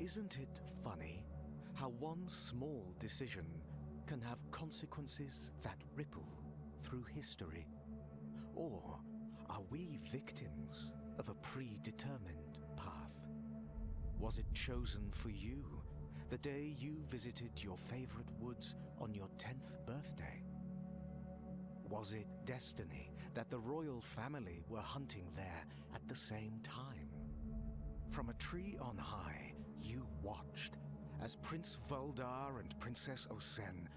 Isn't it funny how one small decision can have consequences that ripple through history? Or are we victims of a predetermined path? Was it chosen for you the day you visited your favorite woods on your 10th birthday? Was it destiny that the royal family were hunting there at the same time? From a tree on high, you watched as Prince Voldar and Princess Osen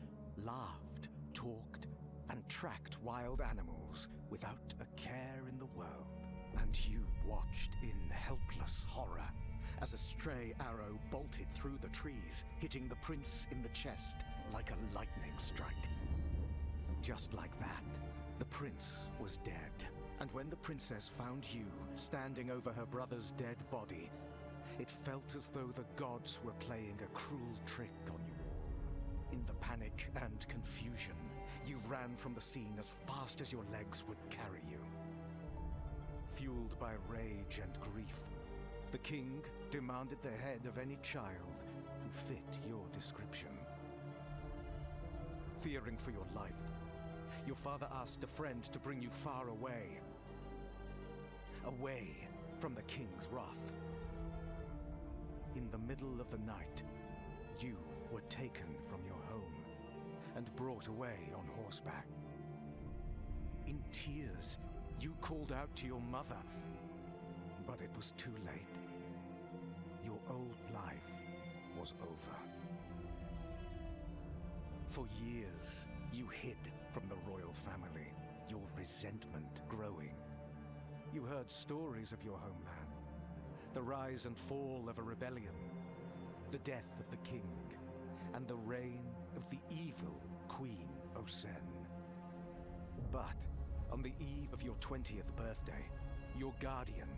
laughed, talked, and tracked wild animals without a care in the world. And you watched in helpless horror as a stray arrow bolted through the trees, hitting the prince in the chest like a lightning strike. Just like that, the prince was dead. And when the princess found you standing over her brother's dead body, it felt as though the gods were playing a cruel trick on you all. In the panic and confusion, you ran from the scene as fast as your legs would carry you. Fueled by rage and grief, the king demanded the head of any child who fit your description. Fearing for your life, your father asked a friend to bring you far away. Away from the king's wrath. In the middle of the night, you were taken from your home and brought away on horseback. In tears, you called out to your mother, but it was too late. Your old life was over. For years, you hid from the royal family, your resentment growing. You heard stories of your homeland, the rise and fall of a rebellion, the death of the king, and the reign of the evil Queen Osen. But on the eve of your 20th birthday, your guardian,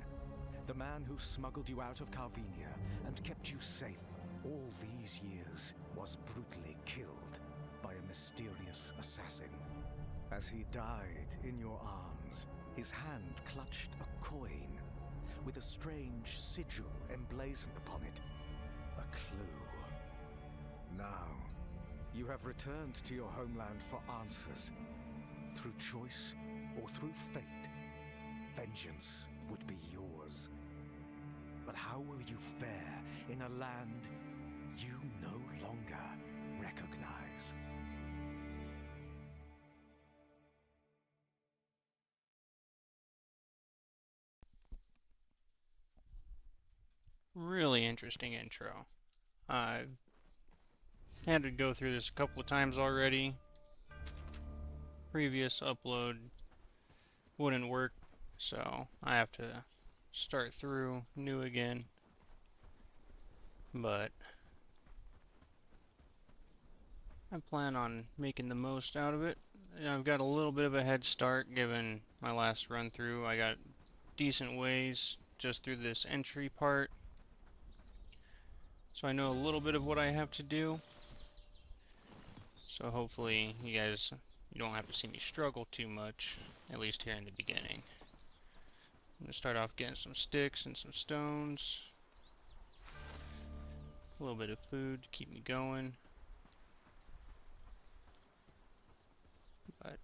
the man who smuggled you out of Carvinia and kept you safe all these years, was brutally killed by a mysterious assassin. As he died in your arms, his hand clutched a coin with a strange sigil emblazoned upon it, a clue. Now, you have returned to your homeland for answers. Through choice or through fate, vengeance would be yours. But how will you fare in a land you no longer recognize? Really interesting intro. I've had to go through this a couple of times already. Previous upload wouldn't work, so I have to start through new again. But I plan on making the most out of it. I've got a little bit of a head start given my last run through. I got decent ways just through this entry part, so I know a little bit of what I have to do. So hopefully you don't have to see me struggle too much, at least here in the beginning. I'm going to start off getting some sticks and some stones. A little bit of food to keep me going. But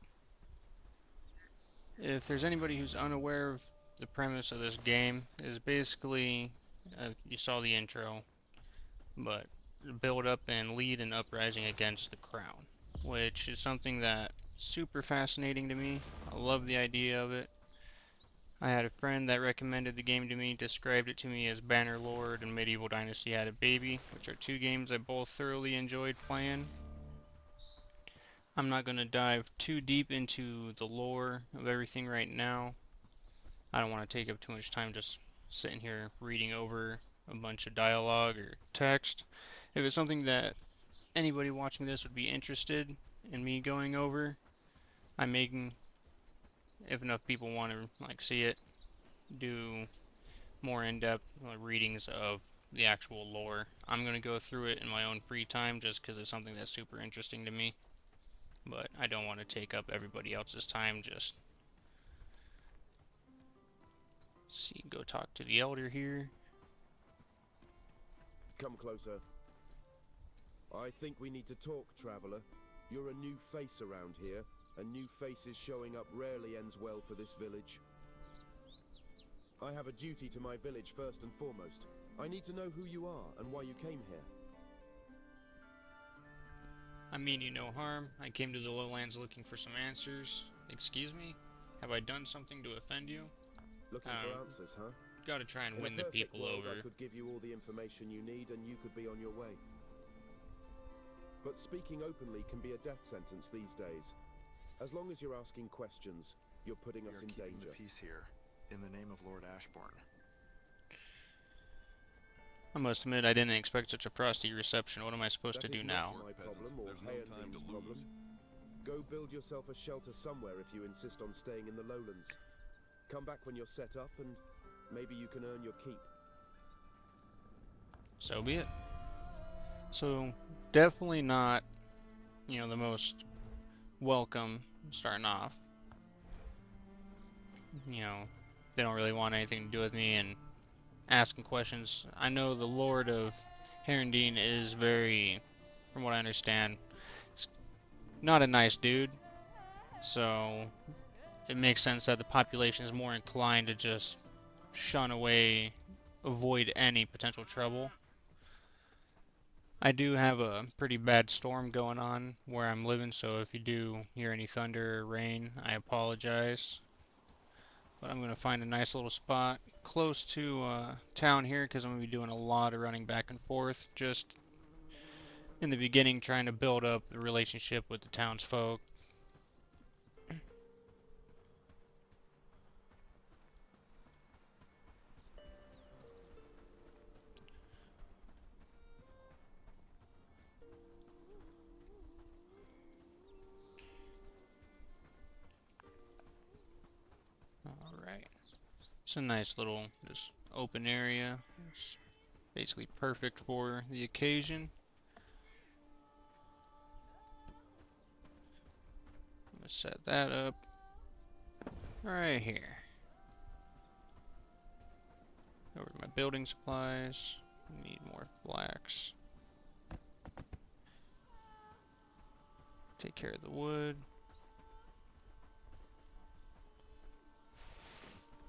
if there's anybody who's unaware of the premise of this game, is basically, you saw the intro, but build up and lead an uprising against the crown, which is something that super fascinating to me. I love the idea of it. I had a friend that recommended the game to me, described it to me as Bannerlord and Medieval Dynasty Had a Baby, which are two games I both thoroughly enjoyed playing. I'm not going to dive too deep into the lore of everything right now. I don't want to take up too much time just sitting here reading over a bunch of dialogue or text. If it's something that anybody watching this would be interested in me going over, I'm making, if enough people want to see it, do more in-depth readings of the actual lore. I'm going to go through it in my own free time just because it's something that's super interesting to me. But I don't want to take up everybody else's time. Just see, go talk to the elder here. Come closer. I think we need to talk, traveler. You're a new face around here, and new faces showing up rarely ends well for this village. I have a duty to my village first and foremost. I need to know who you are and why you came here. I mean you no harm. I came to the lowlands looking for some answers. Excuse me? Have I done something to offend you? Looking for answers, huh? Gotta try and win the people world, over. I could give you all the information you need and you could be on your way. But speaking openly can be a death sentence these days. As long as you're asking questions, you're putting us in danger. You're keeping the peace here, in the name of Lord Ashbourne. I must admit, I didn't expect such a frosty reception. What am I supposed to do now? That is not my problem or Hayon's problem. Go build yourself a shelter somewhere if you insist on staying in the lowlands. Come back when you're set up and maybe you can earn your keep. So be it. So, definitely not, you know, the most welcome starting off. You know, they don't really want anything to do with me and asking questions. I know the Lord of Herondine is very, from what I understand, not a nice dude. So, it makes sense that the population is more inclined to just shun away, avoid any potential trouble. I do have a pretty bad storm going on where I'm living, so if you do hear any thunder or rain, I apologize. But I'm going to find a nice little spot close to town here because I'm going to be doing a lot of running back and forth. Just in the beginning, trying to build up the relationship with the townsfolk. Alright. It's a nice little just open area. It's basically perfect for the occasion. I'm gonna set that up right here. Over to my building supplies. Need more flax. Take care of the wood.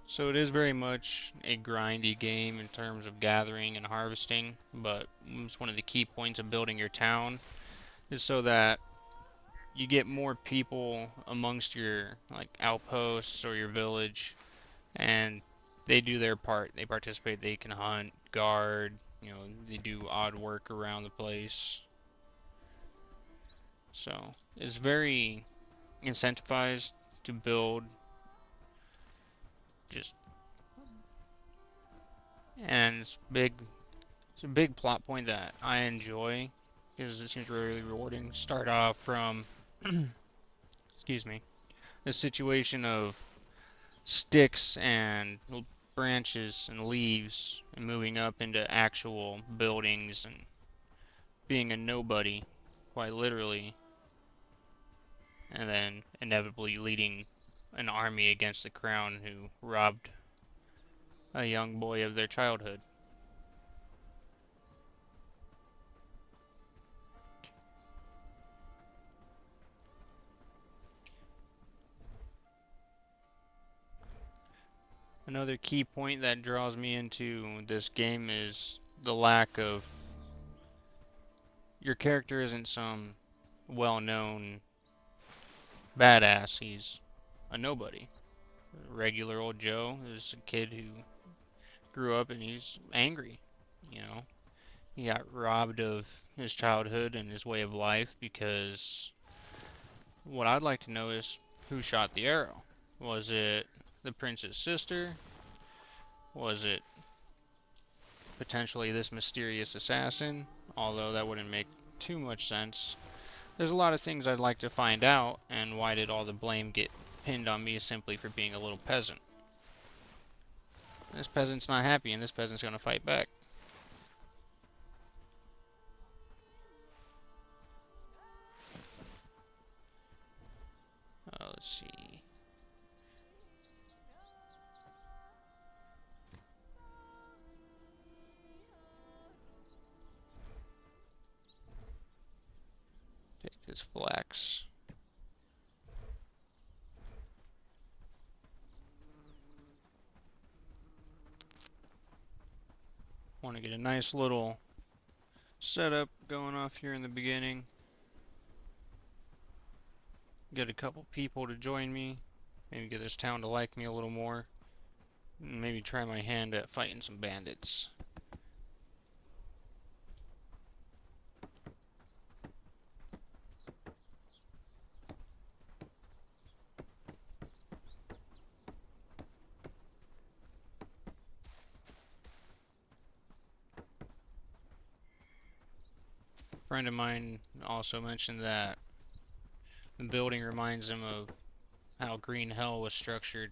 So it is very much a grindy game in terms of gathering and harvesting, but it's one of the key points of building your town is so that you get more people amongst your like outposts or your village, and they do their part. They participate. They can hunt, guard. You know, they do odd work around the place. So it's very incentivized to build. Just and it's big. It's a big plot point that I enjoy because it seems really rewarding. Start off from, excuse me, the situation of sticks and branches and leaves and moving up into actual buildings and being a nobody, quite literally, and then inevitably leading an army against the crown who robbed a young boy of their childhood. Another key point that draws me into this game is the lack of your character isn't some well-known badass. He's a nobody. A regular old Joe is a kid who grew up and he's angry, you know. He got robbed of his childhood and his way of life because what I'd like to know is who shot the arrow. Was it the prince's sister? Was it potentially this mysterious assassin? Although that wouldn't make too much sense. There's a lot of things I'd like to find out, and why did all the blame get pinned on me simply for being a little peasant? This peasant's not happy, and this peasant's gonna fight back. Let's see. this flax. Want to get a nice little setup going off here in the beginning. Get a couple people to join me. Maybe get this town to like me a little more. And maybe try my hand at fighting some bandits. A friend of mine also mentioned that the building reminds him of how Green Hell was structured.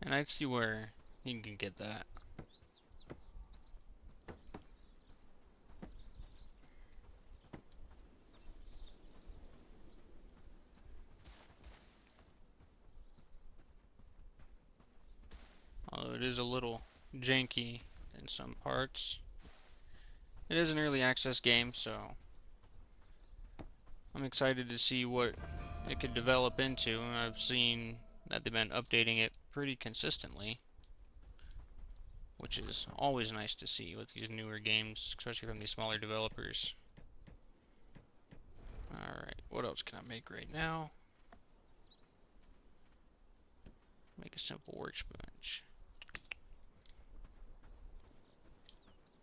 And I'd see where you can get that. Although it is a little janky in some parts. It is an early access game, so I'm excited to see what it could develop into. I've seen that they've been updating it pretty consistently, which is always nice to see with these newer games, especially from these smaller developers. Alright, what else can I make right now? Make a simple workbench.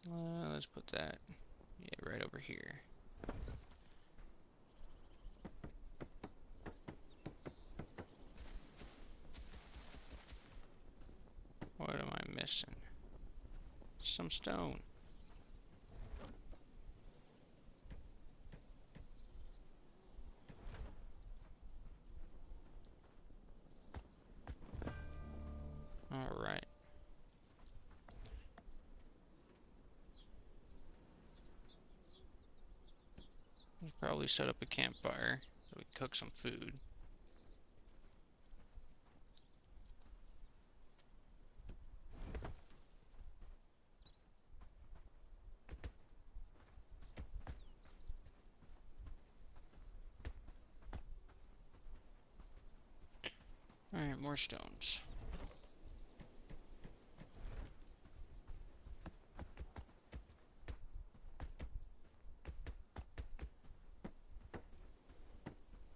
Let's put that right over here. What am I missing? Some stone. All right. We'll probably set up a campfire so we can cook some food. Alright, more stones.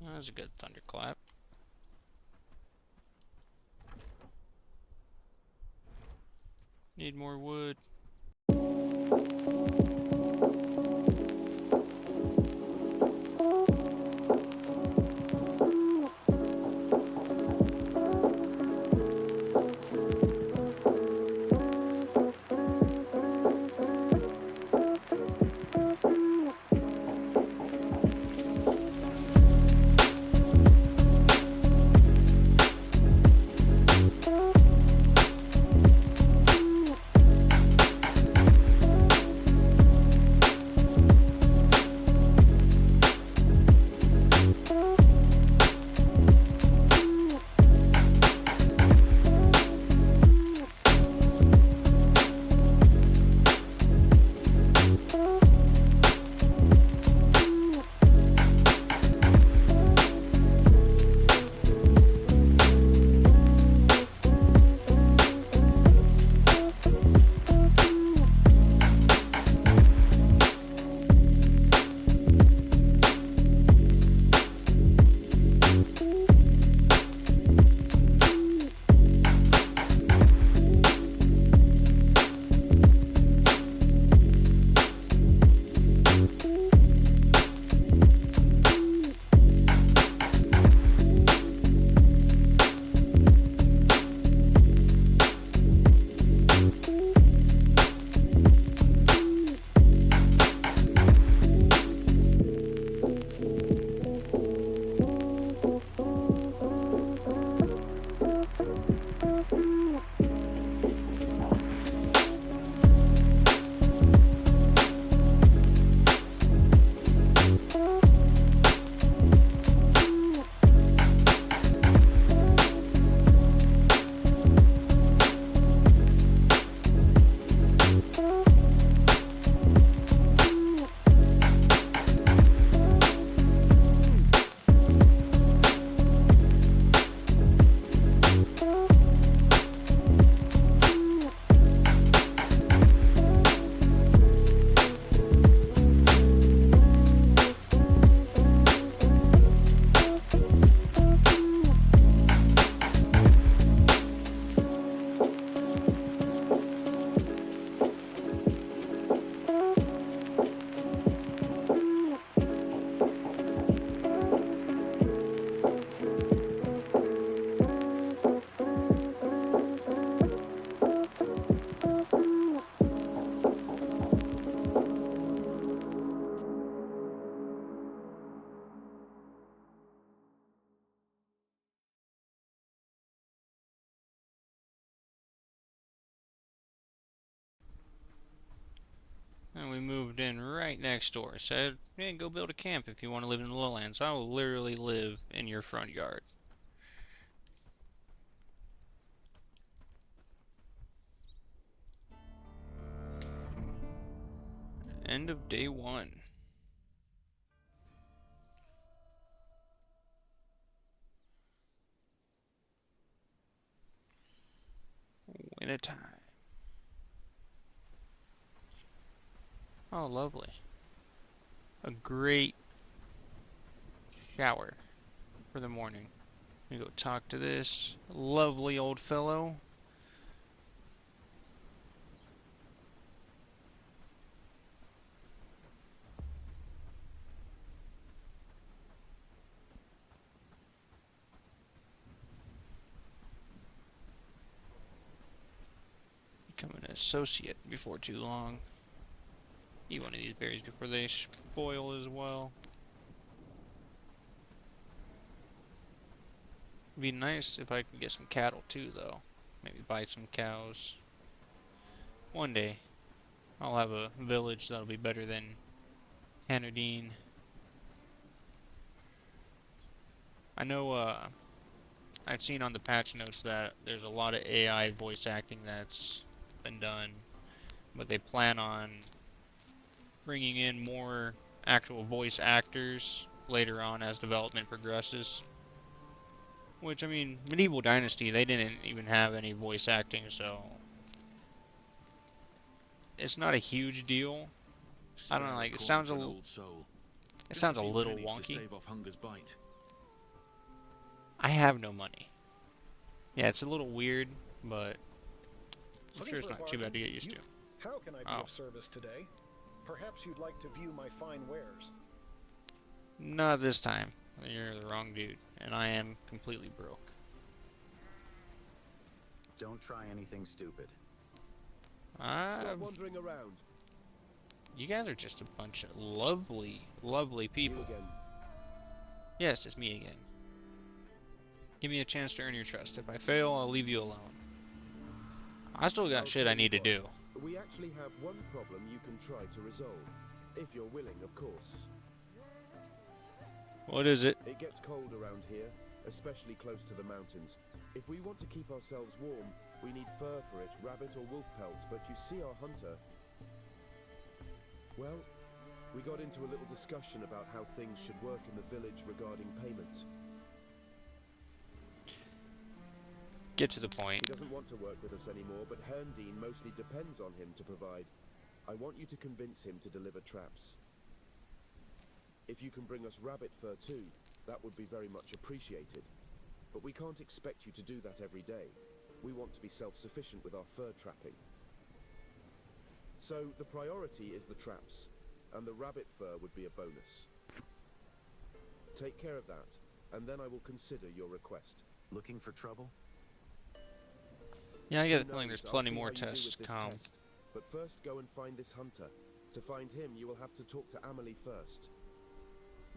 That was a good thunderclap. Need more wood. moved in right next door. Said, hey, go build a camp if you want to live in the lowlands. I will literally live in your front yard. End of day 1. Winter time. Oh, lovely. A great shower for the morning. We go talk to this lovely old fellow. Become an associate before too long. Eat one of these berries before they spoil as well. It'd be nice if I could get some cattle too, though. Maybe buy some cows. One day, I'll have a village that'll be better than Hanardine. I know, I've seen on the patch notes that there's a lot of AI voice acting that's been done, but they plan on bringing in more actual voice actors later on as development progresses. Which, I mean, Medieval Dynasty, they didn't even have any voice acting, so it's not a huge deal. I don't know, like, it sounds a little wonky. I have no money. Yeah, it's a little weird, but I'm sure it's not too bad to get used to. How can I be of service today? Perhaps you'd like to view my fine wares. Not this time. You're the wrong dude, and I am completely broke. Don't try anything stupid. Stop wandering around. You guys are just a bunch of lovely, lovely people. You again. Yes, it's me again. Give me a chance to earn your trust. If I fail, I'll leave you alone. I still got shit I need to do. We actually have one problem you can try to resolve. If you're willing, of course. What is it? It gets cold around here, especially close to the mountains. If we want to keep ourselves warm, we need fur for it, rabbit or wolf pelts, but you see our hunter. Well, we got into a little discussion about how things should work in the village regarding payment. Get to the point. He doesn't want to work with us anymore, but Herndine mostly depends on him to provide. I want you to convince him to deliver traps. If you can bring us rabbit fur too, that would be very much appreciated. But we can't expect you to do that every day. We want to be self-sufficient with our fur trapping. So the priority is the traps, and the rabbit fur would be a bonus. Take care of that, and then I will consider your request. Looking for trouble? Yeah, I get the feeling there's plenty more tests to come. But first go and find this hunter. To find him, you will have to talk to Amelie first.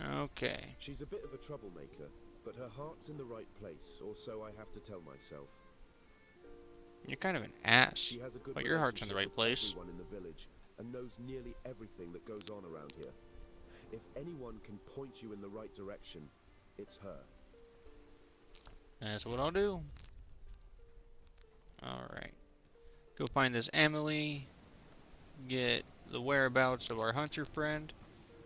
Okay. She's a bit of a troublemaker, but her heart's in the right place, or so I have to tell myself. You're kind of an ass, She has a good but your heart's in the right relationship place. with everyone in the village, and knows nearly everything that goes on around here. If anyone can point you in the right direction, it's her. That's what I'll do. Alright. Go find this Emily. Get the whereabouts of our hunter friend.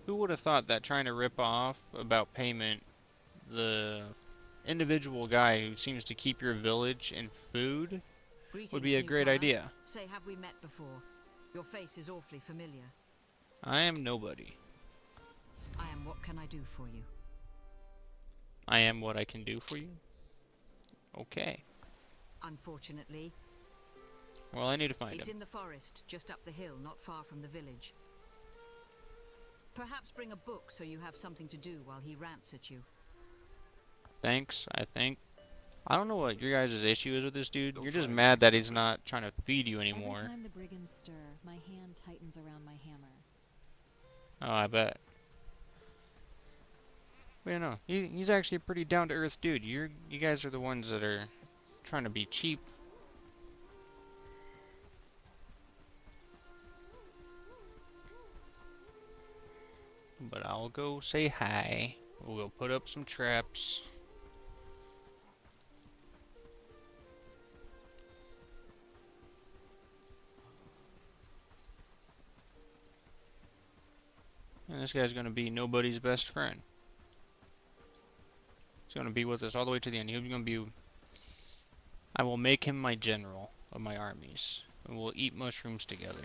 Who would have thought that trying to rip off about payment the individual guy who seems to keep your village in food would be a great idea. Say, have we met before? Your face is awfully familiar. I am nobody. I am what can I do for you? I am what I can do for you? Okay. Unfortunately, Well, I need to find he's him. in the forest, just up the hill, not far from the village. Perhaps bring a book so you have something to do while he rants at you. Thanks, I think. I don't know what your guys' issue is with this dude. You're just mad that he's not trying to feed you anymore. Every time the brigands stir, my hand tightens around my hammer. Oh, I bet. But you know, he's actually a pretty down-to-earth dude. You guys are the ones that are trying to be cheap. but I'll go say hi. We'll go put up some traps. And this guy's gonna be nobody's best friend. He's gonna be with us all the way to the end. He's gonna be. I will make him my general of my armies, and we'll eat mushrooms together.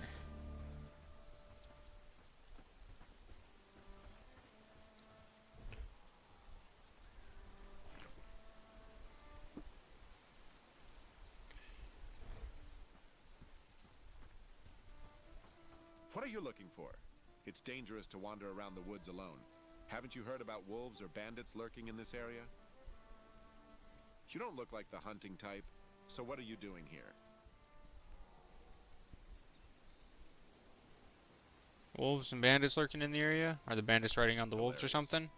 What are you looking for? It's dangerous to wander around the woods alone. Haven't you heard about wolves or bandits lurking in this area? You don't look like the hunting type, so what are you doing here? Wolves and bandits lurking in the area? Are the bandits riding on the wolves or Hilarious. something?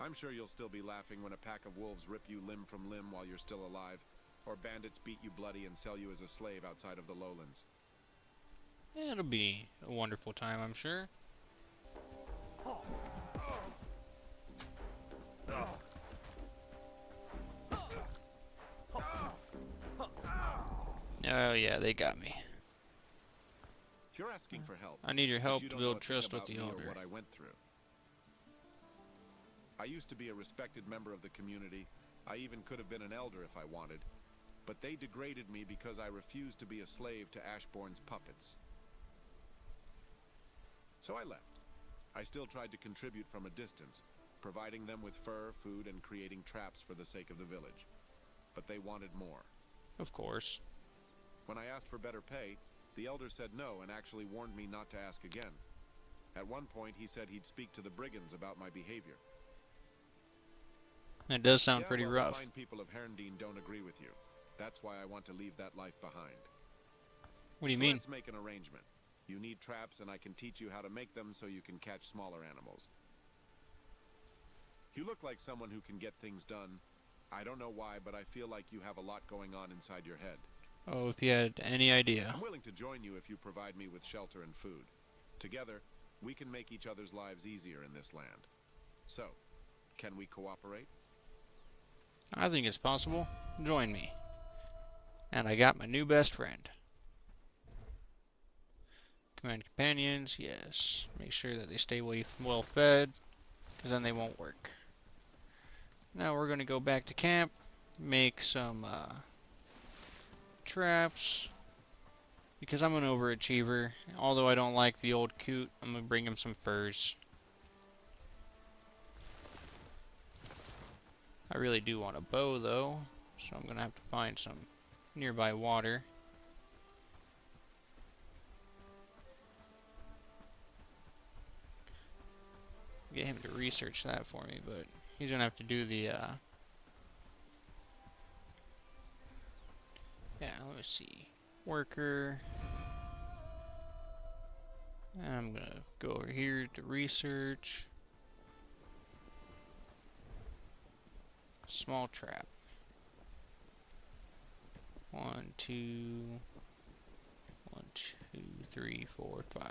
I'm sure you'll still be laughing when a pack of wolves rip you limb from limb while you're still alive, or bandits beat you bloody and sell you as a slave outside of the lowlands. Yeah, it'll be a wonderful time, I'm sure. Oh yeah, they got me. You're asking for help. I need your but help you to don't know build a thing trust with about the me or Elder. what I went through. I used to be a respected member of the community. I even could have been an elder if I wanted. But they degraded me because I refused to be a slave to Ashbourne's puppets. So I left. I still tried to contribute from a distance, providing them with fur, food, and creating traps for the sake of the village. But they wanted more. Of course. When I asked for better pay, the elder said no and actually warned me not to ask again. At one point, he said he'd speak to the brigands about my behavior. It does sound Yeah, pretty well, rough. the fine people of Herndeen don't agree with you. That's why I want to leave that life behind. What do you mean? Let's make an arrangement. You need traps, and I can teach you how to make them so you can catch smaller animals. You look like someone who can get things done. I don't know why, but I feel like you have a lot going on inside your head. Oh, if you had any idea. I'm willing to join you if you provide me with shelter and food. Together, we can make each other's lives easier in this land. So, can we cooperate? I think it's possible. Join me. And I got my new best friend. Command companions, yes. Make sure that they stay well fed, because then they won't work. Now we're going to go back to camp, make some traps, because I'm an overachiever. Although I don't like the old coot, I'm going to bring him some furs. I really do want a bow though, so I'm going to have to find some nearby water. Get him to research that for me, but he's gonna have to do the yeah, let's see, worker. And I'm gonna go over here to research. Small trap. 1, 2, 1, 2, 3, 4, 5.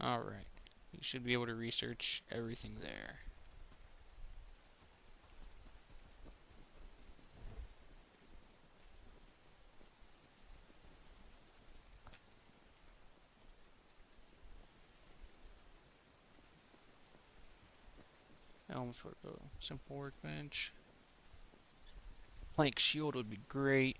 All right. You should be able to research everything there. Elm short bow, simple workbench. Plank shield would be great.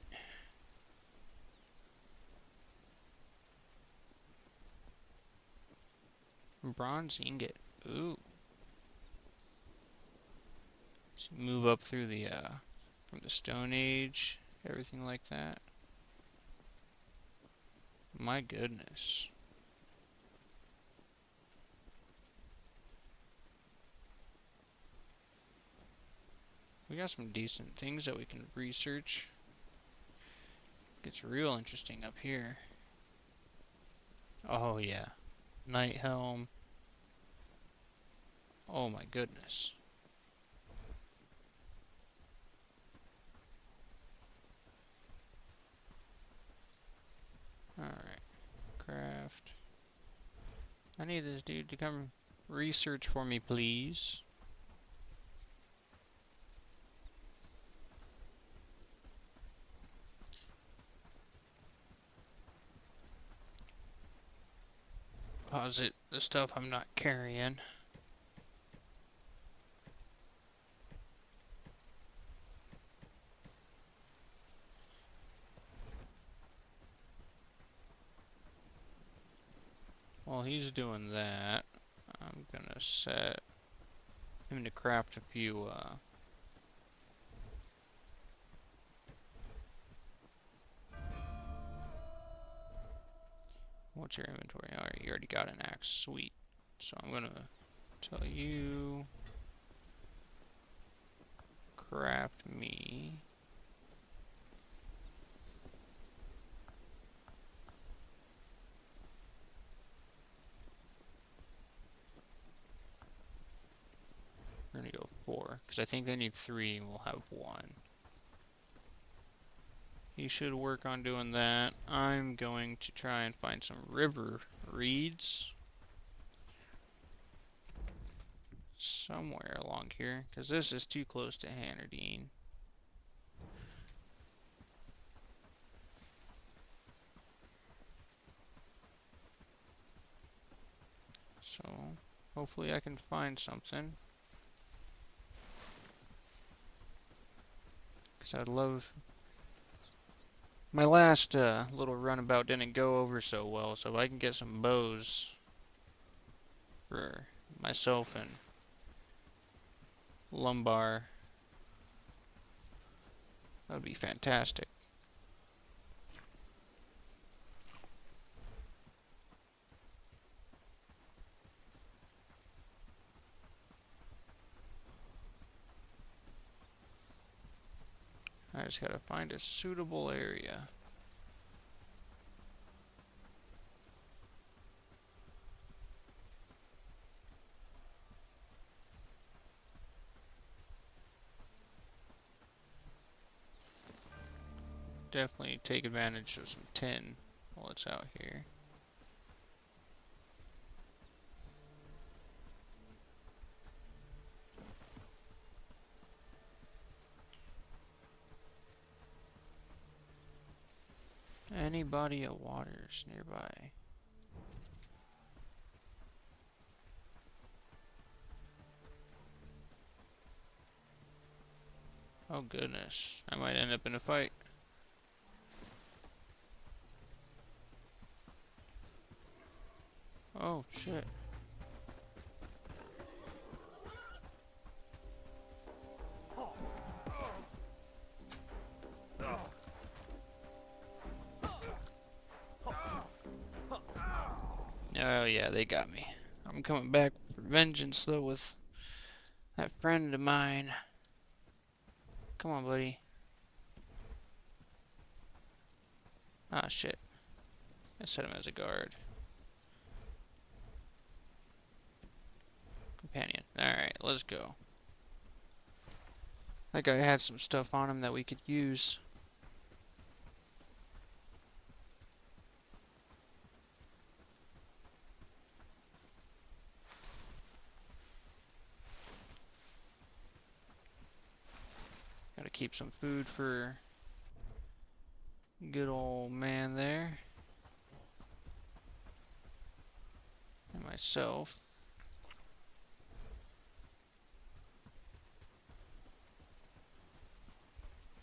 Bronze ingot. Ooh. So move up through the from the Stone Age, everything like that. My goodness. We got some decent things that we can research. Gets real interesting up here. Oh yeah. Night helm. Oh my goodness. Alright. Craft. need this dude to come research for me, please. Deposit the stuff I'm not carrying. While he's doing that, I'm gonna set him to craft a few, what's your inventory? Alright, you already got an axe. Sweet. So I'm gonna tell you, craft me we're gonna go 4, because I think they need 3 and we'll have 1. He should work on doing that. I'm going to try and find some river reeds somewhere along here, because this is too close to Hannardine. So hopefully I can find something. Because I'd love... My last little runabout didn't go over so well, so if I can get some bows for myself and Lumbar, that would be fantastic. I just gotta find a suitable area. Definitely take advantage of some tin while it's out here. Any body of waters nearby. Oh goodness, I might end up in a fight. Oh shit. Oh yeah, they got me. I'm coming back for vengeance though with that friend of mine. Come on, buddy. Ah shit. I set him as a guard. Companion. Alright, let's go. That guy had some stuff on him that we could use. Gotta keep some food for good old man there. And myself.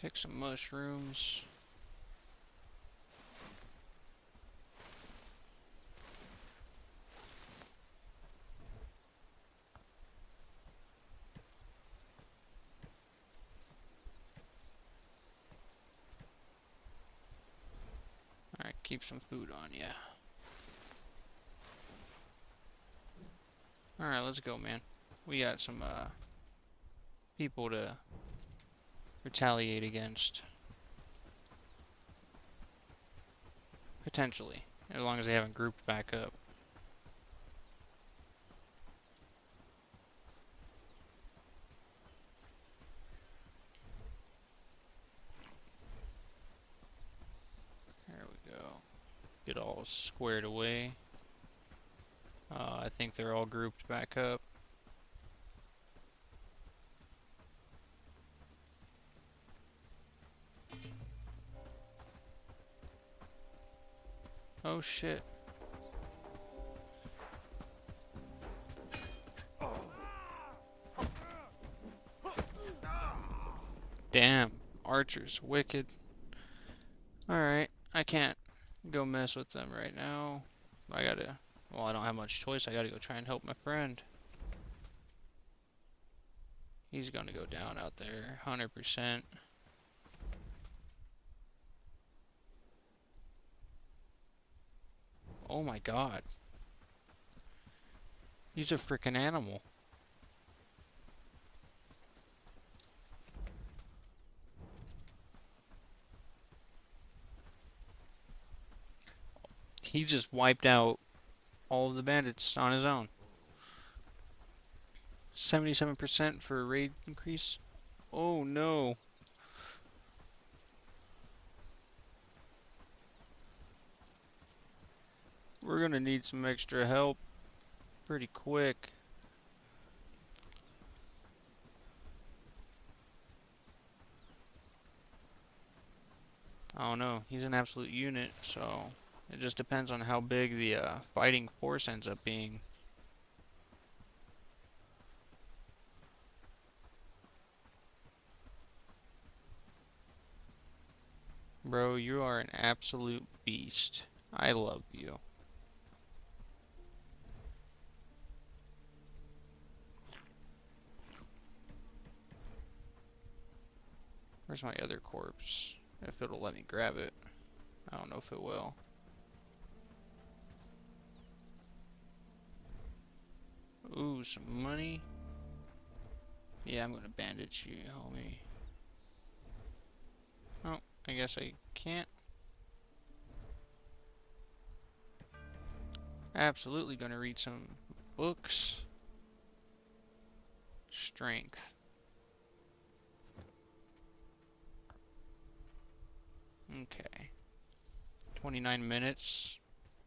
Pick some mushrooms. Alright, keep some food on ya. Alright, let's go, man. We got some people to retaliate against. Potentially. As long as they haven't grouped back up. There we go. Get all squared away. I think they're all grouped back up. Oh shit. Damn, Archer's wicked. Alright, I can't go mess with them right now. I gotta, well, I don't have much choice. I gotta go try and help my friend. He's gonna go down out there, 100%. Oh my god. He's a freaking animal. He just wiped out all of the bandits on his own. 77% for a raid increase. Oh no. We're gonna need some extra help pretty quick. I don't know. He's an absolute unit, so it just depends on how big the fighting force ends up being. Bro, you are an absolute beast. I love you. Where's my other corpse? If it'll let me grab it. I don't know if it will. Ooh, some money. Yeah, I'm gonna bandage you, homie. Oh, I guess I can't. Absolutely gonna read some books. Strength. Okay. 29 minutes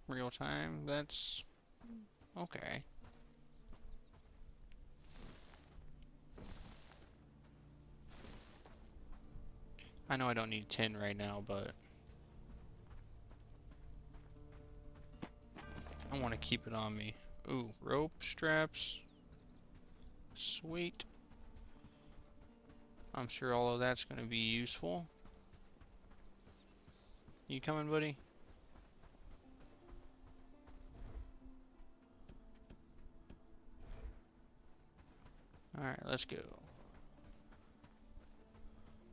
real time. That's okay. I know I don't need 10 right now, but I want to keep it on me. Ooh, rope straps. Sweet. I'm sure all of that's going to be useful. You coming, buddy? Alright, let's go.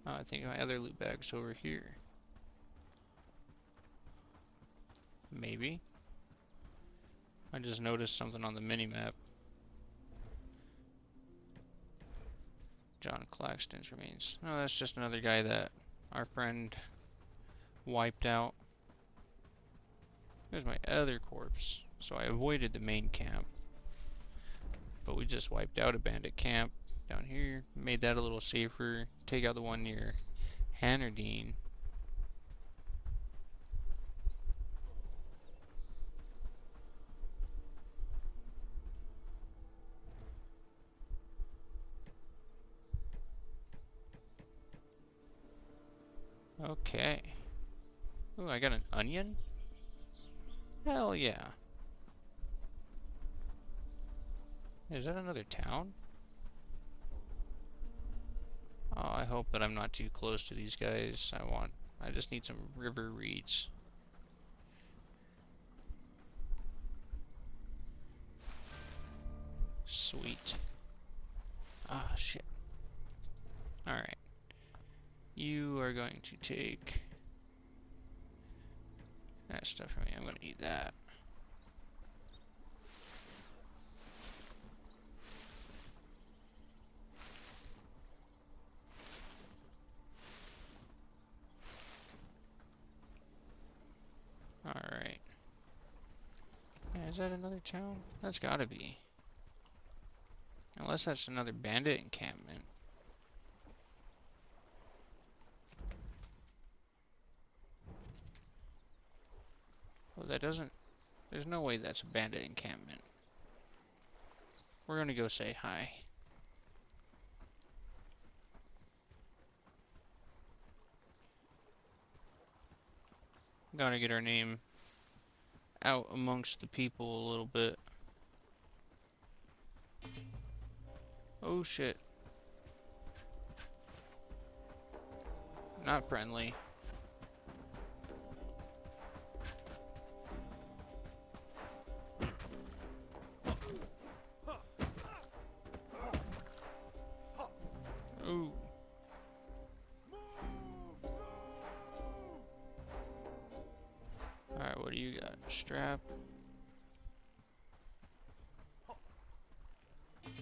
Oh, I think my other loot bag's over here. Maybe. I just noticed something on the mini-map. John Claxton's remains. Oh, that's just another guy that our friend wiped out. There's my other corpse. So I avoided the main camp. But we just wiped out a bandit camp down here. Made that a little safer. Take out the one near Hannerdine. Okay. Ooh, I got an onion? Hell yeah. Is that another town? Oh, I hope that I'm not too close to these guys. I just need some river reeds. Sweet. Ah, shit. Alright. You are going to take that stuff from me. I'm going to need that. Alright. Yeah, is that another town? That's gotta be. Unless that's another bandit encampment. Well, that doesn't... There's no way that's a bandit encampment. We're gonna go say hi. Gotta get our name out amongst the people a little bit. Oh shit. Not friendly. Ooh. Alright, what do you got? Strap?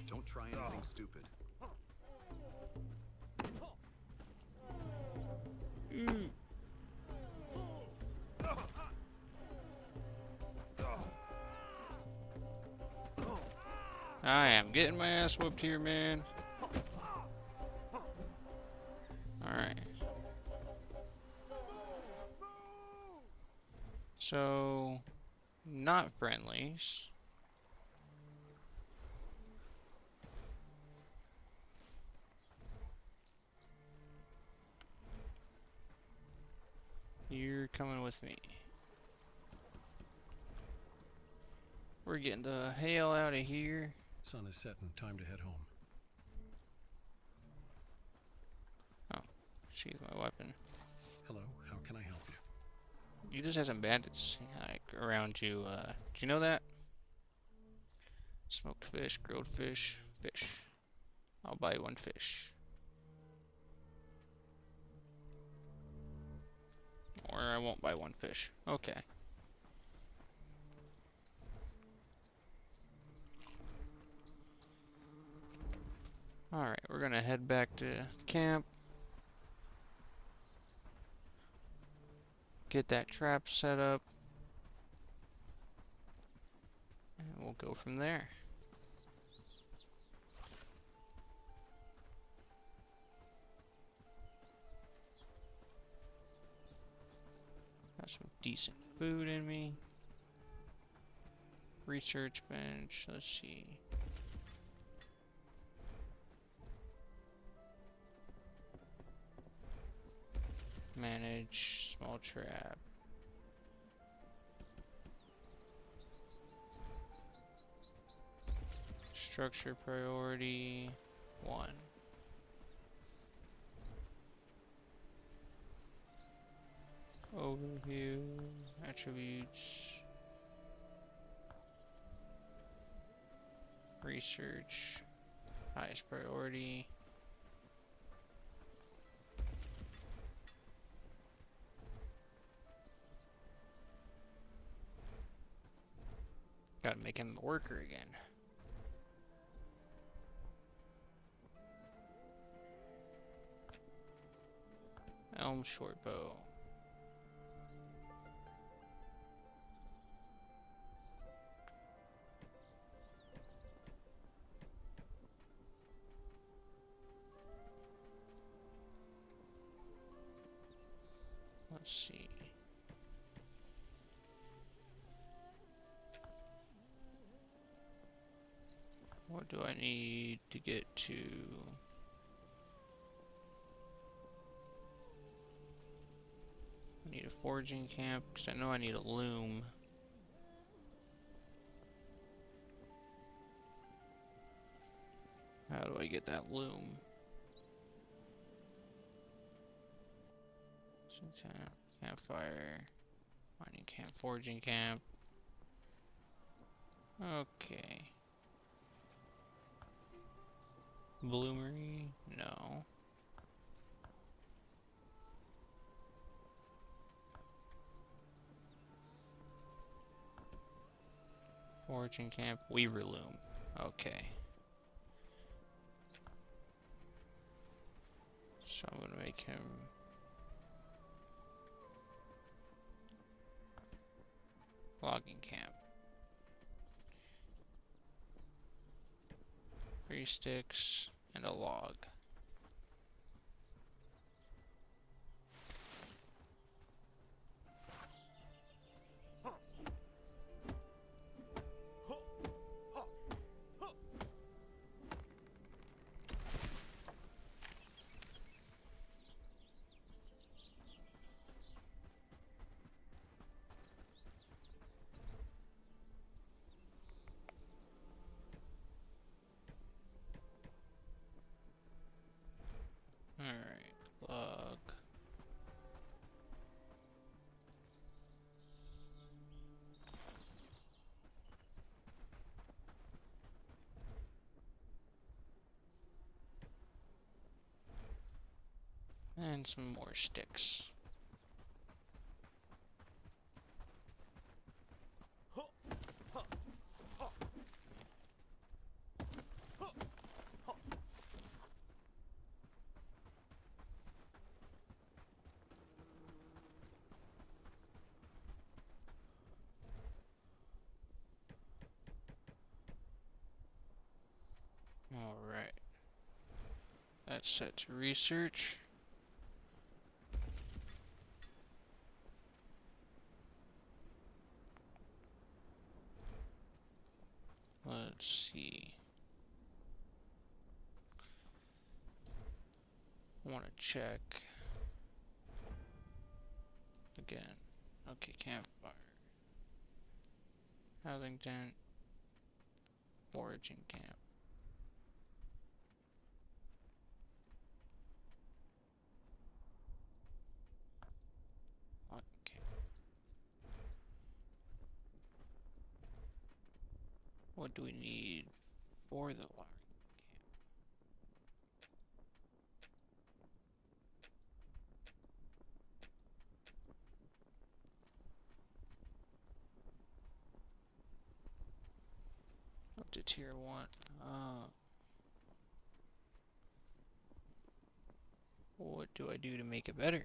Don't try anything stupid. Ooh. I am getting my ass whooped here, man. Alright. So, not friendlies. You're coming with me. We're getting the hell out of here. Sun is setting. Time to head home. Oh, she's my weapon. Hello, how can I help you? You just had some bandits like around you. Do you know that? Smoked fish, grilled fish, fish. I'll buy one fish. Or I won't buy one fish. Okay. Alright, we're gonna head back to camp. Get that trap set up. And we'll go from there. Got some decent food in me. Research bench, let's see. Manage small trap. Structure priority 1. Overview, attributes, research, highest priority. Gotta make him a worker again. Elm short bow. Let's see. What do I need to get to? I need a foraging camp because I know I need a loom. How do I get that loom? Campfire, mining camp, foraging camp. Okay. Bloomery? No. Foraging camp, weaver loom. Okay. So I'm gonna make him logging camp. 3 sticks and a log. And some more sticks. Alright. That's set to research. Let's see. I want to check again. Okay, campfire. Housing tent. Foraging camp. Okay. What do we need for the logging camp? Up to tier 1. What do I do to make it better?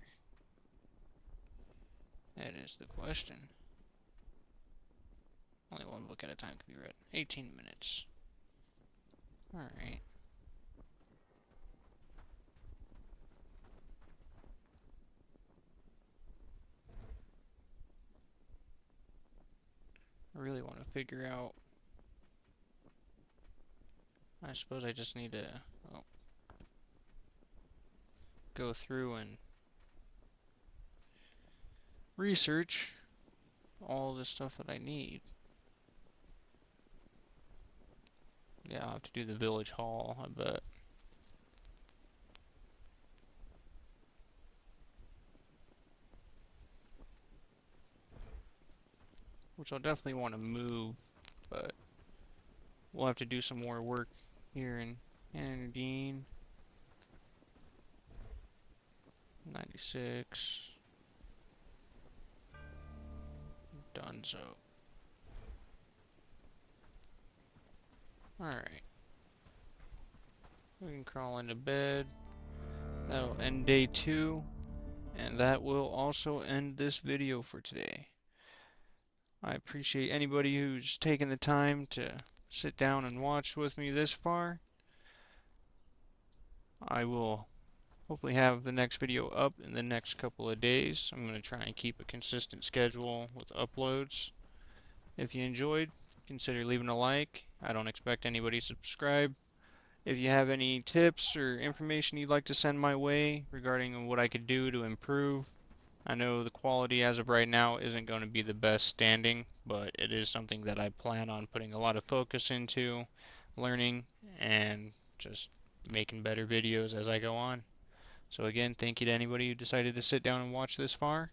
That is the question. Only one book at a time can be read. 18 minutes. Alright. I really want to figure out. I suppose I just need to go through and research all the stuff that I need. Yeah, I'll have to do the village hall, I bet. Which I'll definitely want to move, but we'll have to do some more work here in Anadine. 96. Dunzo. Alright. We can crawl into bed. That'll end day 2. And that will also end this video for today. I appreciate anybody who's taken the time to sit down and watch with me this far. I will hopefully have the next video up in the next couple of days. I'm going to try and keep a consistent schedule with uploads. If you enjoyed, consider leaving a like. I don't expect anybody to subscribe. If you have any tips or information you'd like to send my way regarding what I could do to improve, I know the quality as of right now isn't going to be the best standing, but it is something that I plan on putting a lot of focus into, learning, and just making better videos as I go on. So again, thank you to anybody who decided to sit down and watch this far,